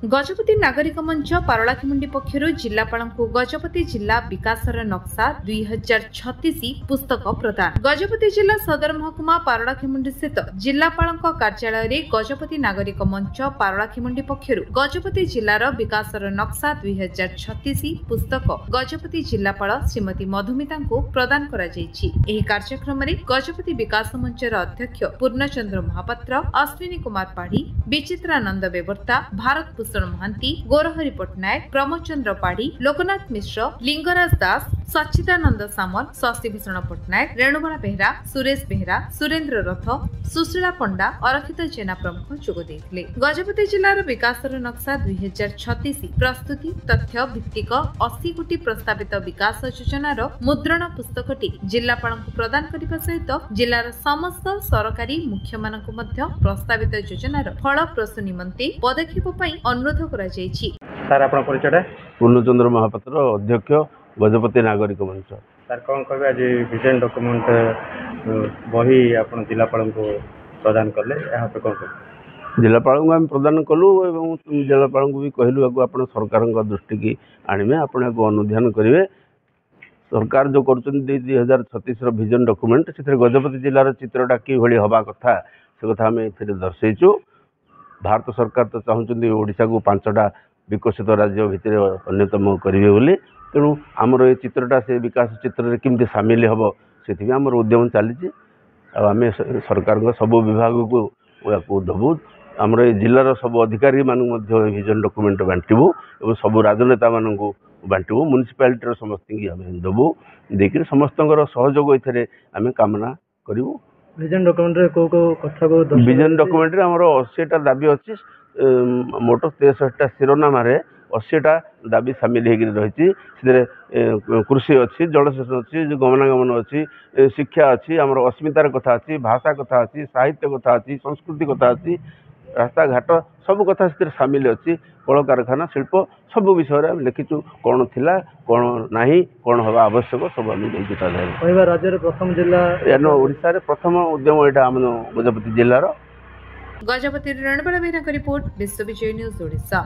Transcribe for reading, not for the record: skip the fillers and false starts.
गजपति नागरिक मंच पारलाखेमुंडी पक्षर जिलापाल गजपति जिला विकासर नक्शा 2036 पुस्तक प्रदान। गजपति जिला सदर महकुमा पारलाखेमुंडी स्थित जिलापाल कार्यालय रे गजपति नागरिक मंच पारलाखेमुंडी पक्षर गजपति जिलार विकासर नक्शा 2036 पुस्तक गजपति जिलापाल श्रीमती मधुमिता को प्रदान करा जायछि। एही कार्यक्रम रे गजपति विकास मंचर अध्यक्ष पूर्णचंद्र महापात्र, अश्विनी कुमार पाढ़ी, विचित्रानंद बेवर्ता, भारत महांती, गौरहरि पट्टनायक, प्रमोदचंद्र पाढ़ी, लोकनाथ मिश्र, लिंगराज दास, सच्चिदानंद सामल, शशिभूषण पट्टनायक, रेणुबाला बेहरा, सुरेश बेहरा, सुरेंद्र रथ, सुशीला पंडा, अरक्षित जेना प्रमुख जोग देथिले। गजपति जिलार विकासर नक्शा 2036 प्रस्तुति तथ्य भित्तिक 80 कोटी प्रस्तावित विकास योजनार मुद्रण पुस्तकटी जिलापाल प्रदान करने सहित जिलार समस्त सरकारी मुख्य मानक मध्य प्रस्तावित योजनार फलप्रसू निमंते पदक्षेप पई अनुरोध करा जायछि। सर आपण परिचय पूर्णचंद्र महापात्र, अध्यक्ष गजपति नागरिक मंच। सर कौन कहबे आज विजन डॉक्यूमेंट बही आपण जिलापाल को प्रदान करले यहाँ पे कौन कहबे? जिलापाल को आम प्रदान कलु एवं जिलापाल को भी कहलु आपण सरकार दृष्टि की आनिबे, आपण अनुध्यान करेंगे। सरकार जो कर 2036 विजन डॉक्यूमेंट से गजपति जिलार चित्रटा कि हवा कथा से कथा आम ए दर्शेचु। भारत सरकार तो चाहते ओडिशा को 5टा विकसित राज्य भितर अन्यतम करेंगे बोली, तेणु आमर ये चित्रटा से विकास चित्र केमती सामिल हम से आम उद्यम चली। आम सरकार सब विभाग को दबू, आमर ये जिलार सब अधिकारी मानक विजन डॉक्यूमेंट बांटबू और सब राजनेता मान बांटबू, म्युनिसिपालिटी समस्त आम दबू देकर समस्त सहयोग ये आम कामना करूँ। विजन डॉक्यूमेंट रे को कथा को विजन डॉक्यूमेंट रे हमरो 80टा दाबी अछि, मोट 63टा शिरोनामा रे 80टा दाबी शामिल हेगिर रहिछि। से कृषि अछि, जलसेचन अछि, गमनागमन अछि, शिक्षा अछि, हमरो अस्मितार कथा अछि, भाषा कथा अछि, साहित्य कथा अछि, संस्कृति कथा अछि, रास्ता घाट सब कथा से शामिल अछि। कल कारखाना शिल्प सब विषय में लिखिचु, कौन थिला कौन नाही, कौन हवा आवश्यक सब आम देखिए। राज्य प्रथम जिला ओडिशा रे प्रथम उद्यम एटा आम गजपति जिलार। गजपति रेणुबाला बेहरा रिपोर्ट, विश्व विजय न्यूज ओडिशा।